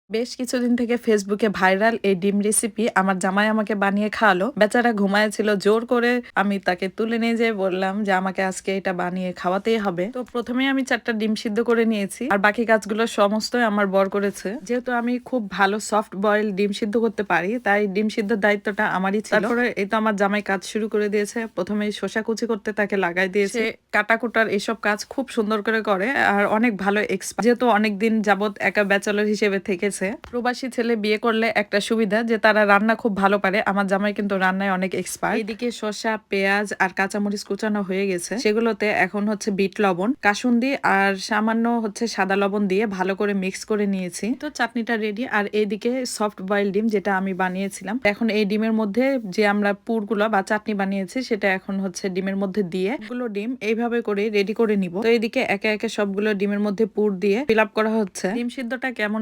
বেশ কিছুদিন থেকে ফেসবুকে ভাইরাল এই ডিম রেসিপি আমার জামাই আমাকে বানিয়ে খাওয়ালো। বেচারা ঘুমায়েছিল, জোর করে আমি তাকে তুলে নিয়ে যেয়ে বললাম যে আমাকে আজকে এটা বানিয়ে খাওয়াতেই হবে। তো প্রথমেই আমি 4টা ডিম সিদ্ধ করে নিয়েছি, আর বাকি কাজগুলো সমস্তই আমার বর করেছে। যেহেতু আমি খুব ভালো সফট বয়েল ডিম সিদ্ধ করতে পারি, তাই ডিম সিদ্ধর দায়িত্বটা আমারই ছিল। তারপরে এই তো আমার জামাই কাজ শুরু করে দিয়েছে। প্রথমেই শসা কুচি করতে তাকে লাগাই দিয়েছে। কাটা কুটার এসব কাজ খুব সুন্দর করে আর অনেক ভালো এক্সপার্ট। যেহেতু অনেকদিন যাবত একা ব্যাচেলর হিসেবে থেকেছে, প্রবাসী ছেলে বিয়ে করলে একটা সুবিধা যে তারা রান্না খুব ভালো পারে। আমার জামাই কিন্তু রান্নায় অনেক এক্সপার্ট। এদিকে শসা, পেঁয়াজ আর কাঁচামরিচ কুচানো হয়ে গেছে, সেগুলোতে এখন হচ্ছে বিট লবণ, কাসুন্দি আর সামান্য হচ্ছে সাদা লবণ দিয়ে ভালো করে মিক্স করে নিয়েছি। তো চাটনিটা রেডি। আর এইদিকে সফট বয়েল ডিম যেটা আমি বানিয়েছিলাম, এখন এই ডিমের মধ্যে যে আমরা পুরগুলো বা চাটনি বানিয়েছি সেটা এখন হচ্ছে ডিমের মধ্যে দিয়ে গুলো ডিম এইভাবে করে রেডি করে নিব। তো এইদিকে একে একে সবগুলো ডিমের মধ্যে পুর দিয়ে ফিল আপ করা হচ্ছে। ডিম সিদ্ধটা কেমন